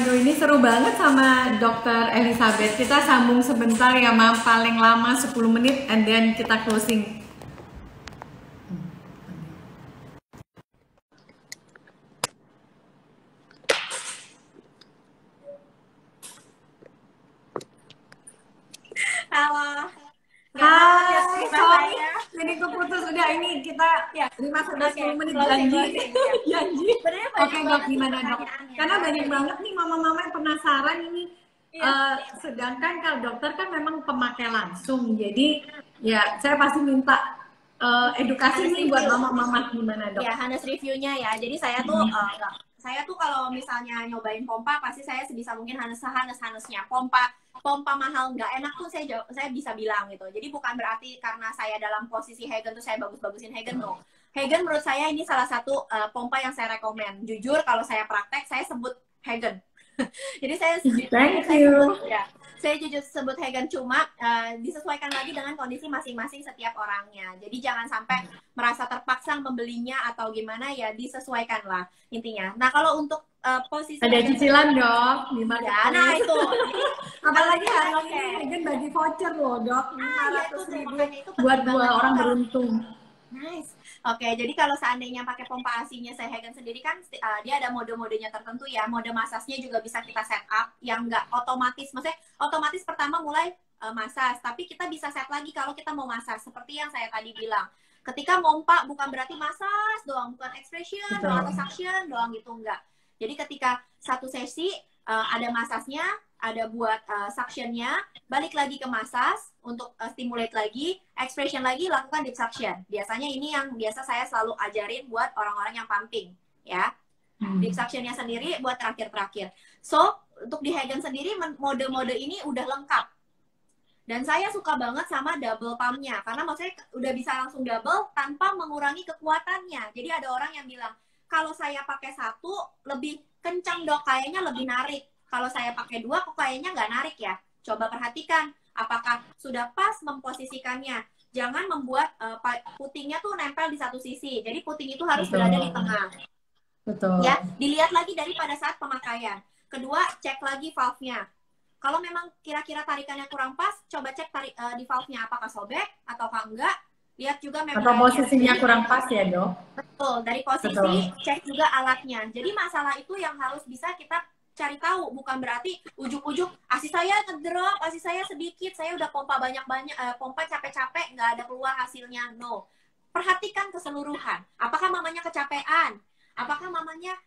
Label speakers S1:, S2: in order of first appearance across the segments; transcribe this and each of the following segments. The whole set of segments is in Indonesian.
S1: Aduh, ini seru banget sama Dokter Elizabeth. Kita sambung sebentar ya, Mam. Paling lama 10 menit, and then kita closing.
S2: Halo.
S1: Hai, sorry. Jadi keputus. Udah, ini kita
S2: Ya.
S1: 5-10 menit
S2: Closing,
S1: janji.
S2: ya.
S1: Janji.
S2: Sebenarnya
S1: Oke,
S2: banyak
S1: Dok,
S2: banget
S1: gimana, Dok?
S2: pertanyaannya.
S1: Karena banyak banget nih mama-mama yang penasaran ini.
S2: Iya.
S1: Sedangkan kalau dokter kan memang pemakai langsung. Jadi ya saya pasti minta edukasi
S2: Harus
S1: nih buat
S2: review.
S1: mama-mama, gimana, Dok?
S2: Ya, Hanes reviewnya ya. Jadi saya tuh saya tuh kalau misalnya nyobain pompa pasti saya sebisa mungkin Hanesnya. Pompa mahal nggak enak tuh saya bisa bilang gitu. Jadi bukan berarti karena saya dalam posisi Hagen tuh saya bagus-bagusin Hagen, no. Hagen menurut saya ini salah satu pompa yang saya rekomen. Jujur kalau saya praktek saya sebut Hagen. Jadi saya jujur sebut Hagen, cuma disesuaikan lagi dengan kondisi masing-masing setiap orangnya. Jadi jangan sampai merasa terpaksa membelinya atau gimana, ya disesuaikan lah intinya. Nah kalau untuk posisi
S1: ada cicilan, Dok, di
S2: ya, nah itu
S1: apalagi hari ini Hagen bagi voucher loh, Dok, 500.000 buat 2 orang beruntung.
S2: Nice. Oke, jadi kalau seandainya pakai pompa asinya saya Hagen sendiri kan dia ada mode-modenya tertentu ya. Mode masasnya juga bisa kita set up yang nggak otomatis. Maksudnya otomatis pertama mulai masas, tapi kita bisa set lagi kalau kita mau masas. Seperti yang saya tadi bilang. Ketika pompa bukan berarti masas doang, bukan expression doang atau suction doang gitu, enggak. Jadi ketika satu sesi ada masasnya, ada buat suctionnya, balik lagi ke masas untuk stimulate lagi, expression lagi, lakukan deep suction. Biasanya ini yang biasa saya selalu ajarin buat orang-orang yang pumping, ya. Deep suctionnya sendiri buat terakhir-terakhir. So, untuk di Hagen sendiri, mode-mode ini udah lengkap. Dan saya suka banget sama double pumpnya, karena maksudnya udah bisa langsung double tanpa mengurangi kekuatannya. Jadi ada orang yang bilang, kalau saya pakai satu, lebih kencang dok, kayaknya lebih narik. Kalau saya pakai 2, kok kayaknya nggak narik ya. Coba perhatikan, apakah sudah pas memposisikannya. Jangan membuat putingnya tuh nempel di satu sisi. Jadi puting itu harus berada di tengah.
S1: Betul.
S2: Ya, dilihat lagi dari pada saat pemakaian. Kedua, cek lagi valve-nya. Kalau memang kira-kira tarikannya kurang pas, coba cek di valve-nya apakah sobek ataukah enggak. Lihat juga memang
S1: atau posisinya kurang pas ya, Dok.
S2: Betul, dari posisi cek juga alatnya. Jadi masalah itu yang harus bisa kita cari tahu, bukan berarti ujuk-ujuk asi saya ngedrop, asi saya sedikit, saya udah pompa banyak-banyak, pompa capek-capek nggak ada keluar hasilnya. No, perhatikan keseluruhan. Apakah mamanya kecapean? Apakah mamanya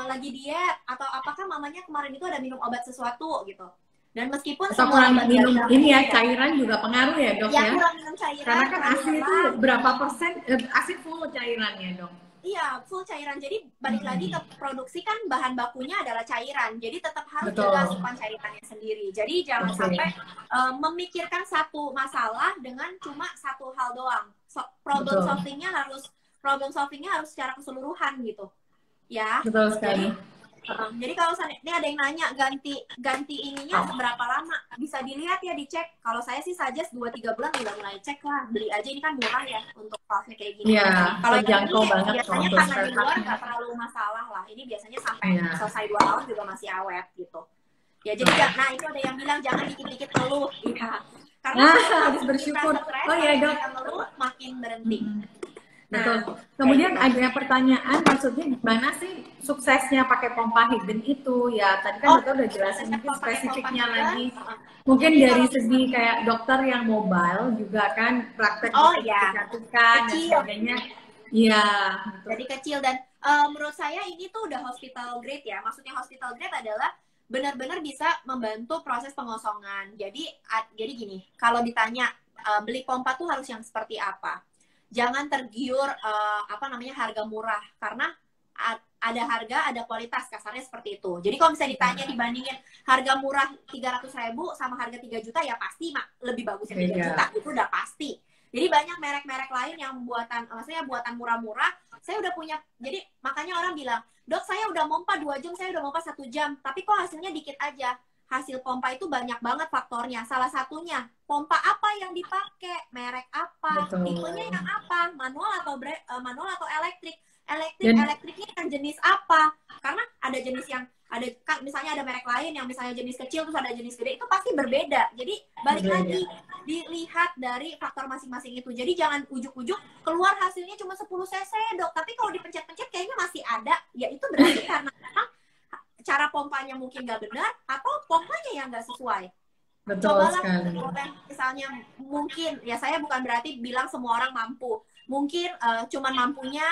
S2: lagi diet? Atau apakah mamanya kemarin itu ada minum obat sesuatu gitu? Dan meskipun
S1: atau kurang minum ini ya, cairan juga pengaruh ya, Dok ya?
S2: Kurang minum cairan.
S1: Karena kan ASI itu berapa persen, ASI full cairannya, Dok?
S2: Iya, full cairan. Jadi balik lagi ke produksi kan bahan bakunya adalah cairan. Jadi tetap harus jaga asupan cairannya sendiri. Jadi jangan sampai memikirkan satu masalah dengan cuma satu hal doang. Problem solvingnya harus secara keseluruhan gitu. Ya.
S1: Betul sekali.
S2: Jadi kalau ini ada yang nanya ganti ininya seberapa lama, bisa dilihat ya, dicek. Kalau saya sih suggest 2-3 bulan udah mulai cek lah, beli aja, ini kan murah ya untuk valve-nya kayak gini.
S1: Iya,
S2: kalau
S1: jangkau banget
S2: biasanya karena di luar nggak terlalu masalah lah, ini biasanya sampai selesai 2 tahun juga masih awet gitu. Ya jadi nah itu ada yang bilang jangan dikit-dikit ngeluh, ya. Karena
S1: harus bersyukur. Oh ya, Dok,
S2: ngeluh makin berhenti.
S1: Betul. Kemudian ada pertanyaan, maksudnya gimana sih suksesnya pakai pompa Hagen itu? Ya, tadi kan dokter udah jelasin, mungkin spesifiknya lagi. Mungkin dari segi kayak dokter yang mobile juga kan, praktek kecantikan dan sebagainya. Iya.
S2: Jadi kecil dan menurut saya ini tuh udah hospital grade ya. Maksudnya hospital grade adalah benar-benar bisa membantu proses pengosongan. Jadi gini, kalau ditanya beli pompa tuh harus yang seperti apa? Jangan tergiur harga murah, karena ada harga, ada kualitas, kasarnya seperti itu. Jadi kalau misalnya ditanya dibandingin harga murah 300.000 sama harga 3 juta, ya pasti lebih bagus yang 3 juta, itu udah pasti. Jadi banyak merek-merek lain yang buatan murah-murah, saya udah punya. Jadi makanya orang bilang, dok saya udah pompa 2 jam, saya udah pompa 1 jam, tapi kok hasilnya dikit aja. Hasil pompa itu banyak banget faktornya. Salah satunya, pompa apa yang dipakai, merek apa, tipenya yang apa, manual atau elektrik. Elektriknya yang jenis apa? Karena ada jenis yang ada kan misalnya ada merek lain yang misalnya jenis kecil terus ada jenis gede, itu pasti berbeda. Jadi balik lagi dilihat dari faktor masing-masing itu. Jadi jangan ujuk-ujuk keluar hasilnya cuma 10 cc dok, tapi kalau dipencet-pencet kayaknya masih ada, ya itu berarti karena cara pompanya mungkin nggak benar atau pompanya yang nggak sesuai.
S1: Betul
S2: Cobalah
S1: sekali.
S2: misalnya mungkin ya, saya bukan berarti bilang semua orang mampu, mungkin cuman mampunya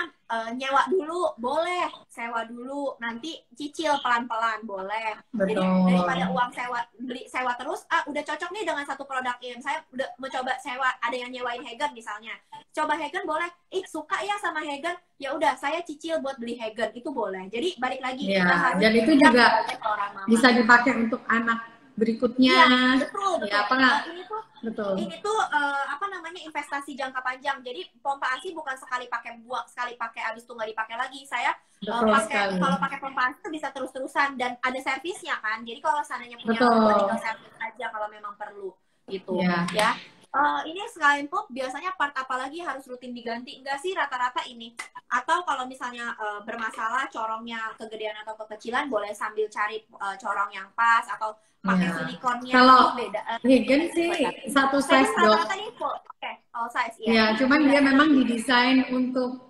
S2: nyewa dulu boleh, sewa dulu, nanti cicil pelan-pelan boleh.
S1: Betul.
S2: Jadi daripada uang sewa terus, udah cocok nih dengan satu produk ini, saya udah mencoba sewa, ada yang nyewain Hegen misalnya, coba Hegen boleh, suka ya sama Hegen, ya udah saya cicil buat beli Hegen, itu boleh. Jadi balik lagi kita harus,
S1: dan itu juga bisa dipakai untuk anak berikutnya.
S2: Betul.
S1: Ya,
S2: ini tuh apa namanya, investasi jangka panjang. Jadi pompa ASI bukan sekali pakai buang, sekali pakai abis itu nggak dipakai lagi. Saya pakai, kalau pakai pompa ASI itu bisa terus-terusan dan ada servisnya kan. Jadi kalau seandainya punya tinggal servis aja kalau memang perlu gitu ya. Ini selain pop biasanya part apa lagi harus rutin diganti? Enggak sih, rata-rata ini. Atau kalau misalnya bermasalah corongnya kegedean atau kekecilan, boleh sambil cari corong yang pas atau pakai silikonnya.
S1: Kalau
S2: beda.
S1: Hegen sih satu size dok.
S2: All size ya.
S1: Ya, cuman dia memang didesain untuk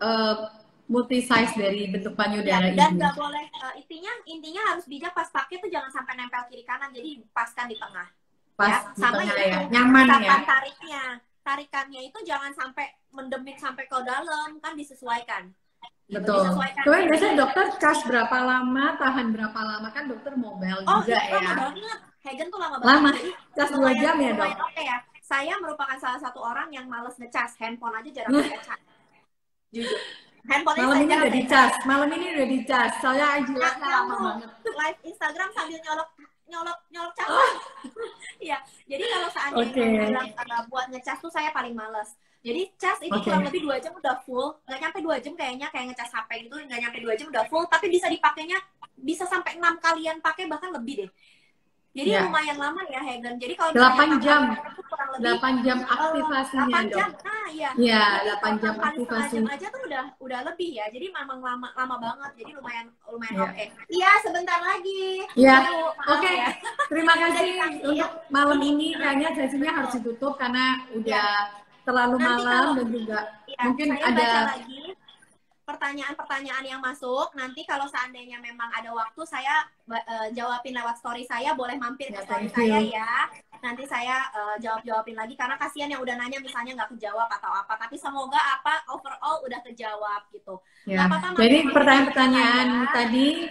S1: multi size dari bentuk payudara ini.
S2: Dan nggak boleh intinya harus bijak pas pakai tuh jangan sampai nempel kiri kanan, jadi paskan di tengah.
S1: Pas di
S2: sama
S1: tengah
S2: itu,
S1: ya, nyaman ya.
S2: Tarikannya itu jangan sampai mendemit sampai ke dalam, kan disesuaikan.
S1: Betul. Kemudian biasanya dokter charge berapa lama, tahan berapa lama, kan dokter mobile juga ya.
S2: Lama banget. Hegen tuh lama banget.
S1: Cas 2 jam ya dok.
S2: Oke ya. Saya merupakan salah satu orang yang males ngecas, handphone aja jarang ngecas. Jujur.
S1: Malam ini udah dicas. Soalnya ajilatnya lama banget.
S2: Live Instagram sambil nyolok cas. Iya. Jadi kalau seandainya buat ngecas tuh saya paling males. Jadi cas itu kurang lebih 2 jam udah full, nggak nyampe 2 jam kayaknya, kayak ngecas HP gitu, nggak nyampe 2 jam udah full, tapi bisa dipakainya, bisa sampai 6 kalian pakai, bahkan lebih deh. Jadi lumayan lama ya Hegen. Jadi kalau
S1: 8 jam, 8 jam aktivasinya
S2: 8 jam,
S1: dok.
S2: Iya,
S1: 8 jam aktivasi.
S2: 1,5 jam aja tuh udah lebih ya. Jadi memang lama banget. Jadi lumayan oke. Iya, sebentar lagi.
S1: Ya, oke. Terima kasih untuk malam ini. Kayaknya sesinya harus ditutup karena udah terlalu malam dan juga mungkin ada
S2: lagi pertanyaan-pertanyaan yang masuk. Nanti kalau seandainya memang ada waktu, saya jawabin lewat story saya, boleh mampir ke story saya ya. Nanti saya jawabin lagi karena kasihan yang udah nanya misalnya nggak kejawab atau apa. Tapi semoga overall udah kejawab gitu.
S1: Ya. Jadi pertanyaan-pertanyaan tadi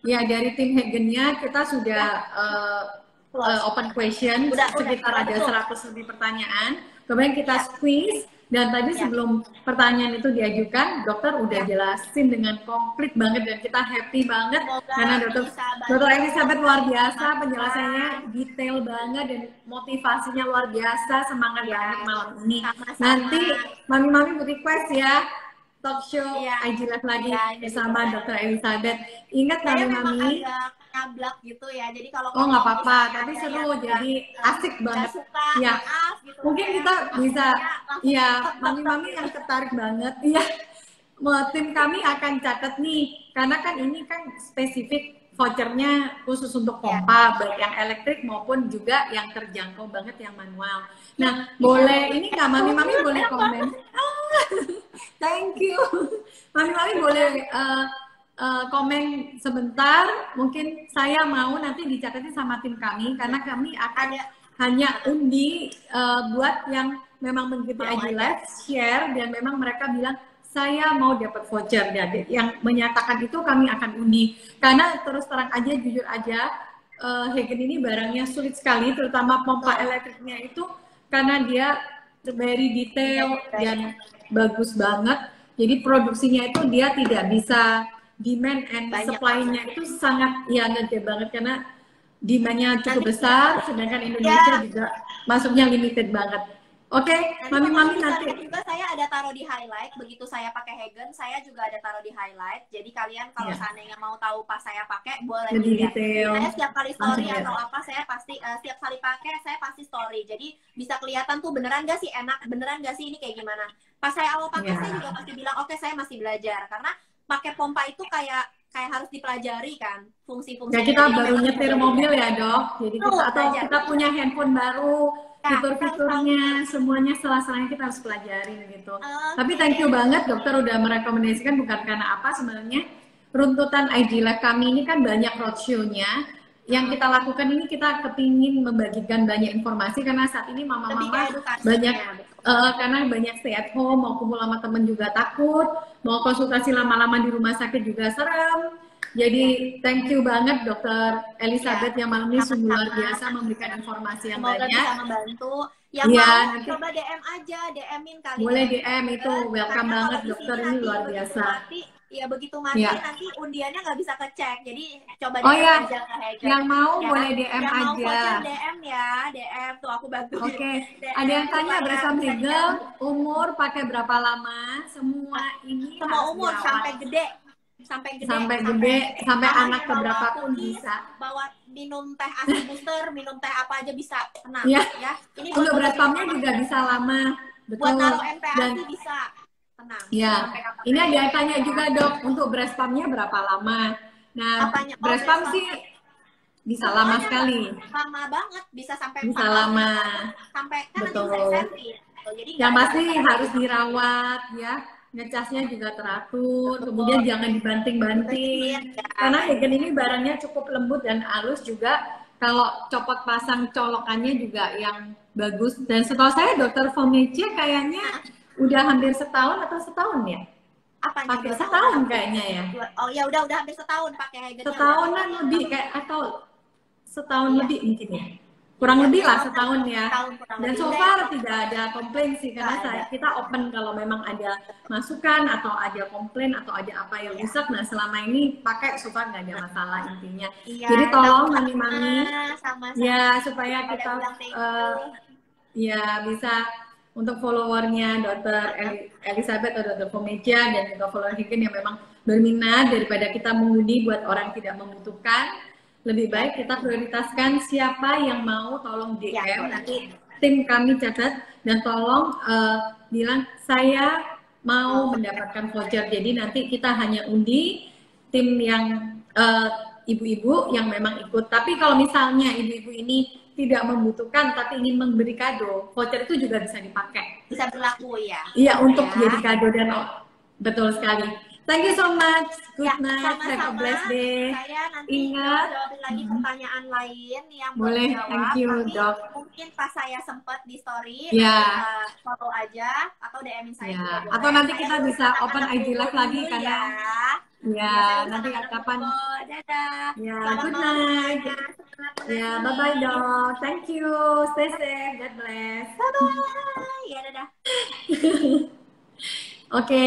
S1: ya dari tim Hegen-nya kita sudah open question, sekitar ada 100 lebih pertanyaan. Kemudian kita squeeze, dan tadi sebelum pertanyaan itu diajukan, dokter udah jelasin dengan komplit banget dan kita happy banget. Karena dokter Elizabeth luar biasa, penjelasannya detail banget dan motivasinya luar biasa, semangat banget malam ini. Nanti mami-mami request ya, talk show Ajilat lagi bersama dokter Elizabeth. Ingat mami-mami,
S2: nyablak gitu ya, jadi kalau
S1: nggak apa-apa, tapi seru, jadi asik banget ya.
S2: Gitu,
S1: mungkin kita bisa mami-mami yang tertarik banget ya, tim kami akan catat nih, karena kan ini kan spesifik vouchernya khusus untuk pompa, baik yang elektrik maupun juga yang terjangkau banget yang manual. Nah, boleh ini nggak mami-mami boleh komen? Thank you, mami-mami boleh komen sebentar, mungkin saya mau nanti dicatatin sama tim kami, karena kami akan hanya undi buat yang memang mengikuti Ajilat, share, dan memang mereka bilang saya mau dapat voucher. Jadi yang menyatakan itu kami akan undi, karena terus terang aja, jujur aja, Hegen ini barangnya sulit sekali, terutama pompa elektriknya itu, karena dia very detail dan bagus banget. Jadi produksinya itu dia tidak bisa, demand and supply-nya itu sangat ngede banget, karena demand-nya cukup besar, sedangkan Indonesia juga masuknya limited banget. Oke, mami-mami nanti
S2: juga saya ada taruh di highlight. Begitu saya pakai Hegen, saya juga ada taruh di highlight. Jadi kalian kalau seandainya mau tahu pas saya pakai, boleh
S1: lebih detail.
S2: Saya setiap kali story atau apa, saya pasti setiap kali pakai saya pasti story. Jadi bisa kelihatan tuh beneran gak sih enak, beneran gak sih ini kayak gimana. Pas saya awal pakai saya juga pasti bilang oke, saya masih belajar, karena pakai pompa itu kayak kayak harus dipelajari kan fungsi-fungsi.
S1: Ya kita baru nyetir mobil ya dok, jadi
S2: Tuh,
S1: kita atau
S2: belajar.
S1: kita punya handphone baru,
S2: Ya,
S1: fitur-fiturnya semuanya setelah-setelahnya kita harus pelajarin gitu. Tapi thank you banget dokter udah merekomendasikan, bukan karena apa sebenarnya runtutan IG Live kami ini kan banyak roadshow-nya. Yang kita lakukan ini kita kepingin membagikan banyak informasi karena saat ini mama-mama banyak karena banyak stay at home, mau kumpul sama temen juga takut, mau konsultasi lama-lama di rumah sakit juga serem. Jadi thank you banget Dokter Elizabeth yang malam ini sungguh luar biasa memberikan informasi yang
S2: Semoga
S1: banyak.
S2: bisa membantu. Yang mau
S1: nanti
S2: coba DM aja, DM-in kali.
S1: Boleh DM itu, welcome banget dokter, ini luar biasa.
S2: Begitu mati nanti undiannya nggak bisa kecek, jadi coba
S1: DM
S2: aja ke Hager.
S1: Yang mau boleh DM
S2: yang
S1: aja.
S2: Mau voucher DM ya, DM tuh aku bantu.
S1: Oke. Ada yang tanya breast legal, umur pakai berapa lama? Semua ini
S2: semua umur sampai gede. Sampai
S1: anak keberapa pun bisa.
S2: Bawa minum teh ASI booster, minum teh apa aja bisa, tenang
S1: ya.
S2: Ini
S1: untuk breast pumpnya juga bisa lama. Betul.
S2: Buat naruh NPASI bisa, tenang.
S1: Ya. Ini ada yang tanya juga dok, untuk breast pumpnya berapa lama? Nah, breast pump sih bisa lama sekali.
S2: Lama banget, bisa sampai
S1: bisa lama.
S2: Sampai kan
S1: betul.
S2: Jadi
S1: yang pasti harus dirawat ya. Ngecasnya juga teratur, kemudian jangan dibanting-banting. Karena Hagen ini barangnya cukup lembut dan halus juga. Kalau copot pasang colokannya juga yang bagus. Dan setahu saya Dokter Fomece kayaknya udah hampir setahun atau setahun ya? Pakai setahun kayaknya ya.
S2: Oh ya udah hampir setahun pakai Hagen.
S1: Setahunan lebih kayak atau setahun lebih mungkin ya. Kurang lebih lah setahun ya. Dan so far tidak ada komplain sih karena kita open kalau memang ada masukan atau ada komplain atau ada apa yang rusak. Nah selama ini pakai so far nggak ada masalah intinya. Jadi tolong mami-mami ya supaya kita ya bisa untuk followernya Dokter Elizabeth atau Dokter Fomece dan juga follower Hagen yang memang berminat daripada kita mengundi buat orang tidak membutuhkan. Lebih baik kita prioritaskan siapa yang mau tolong DM, nanti tim kami catat dan tolong bilang saya mau mendapatkan voucher. Jadi nanti kita hanya undi tim yang ibu-ibu yang memang ikut. Tapi kalau misalnya ibu-ibu ini tidak membutuhkan tapi ingin memberi kado, voucher itu juga bisa dipakai.
S2: Bisa berlaku ya?
S1: Iya, untuk jadi kado dan betul sekali. Thank you so much. Good night. Have a blessed day.
S2: Saya nanti
S1: ingat
S2: jawabin lagi pertanyaan lain yang
S1: boleh
S2: jawab.
S1: Thank you dok.
S2: Mungkin pas saya sempat di story follow aja atau DM-in saya juga
S1: atau nanti kita bisa open IG live lagi karena nanti kapan.
S2: Dadah.
S1: Good night. Bye bye dok. Thank you. Stay safe. God bless.
S2: Bye bye. Ya dadah.
S1: Oke.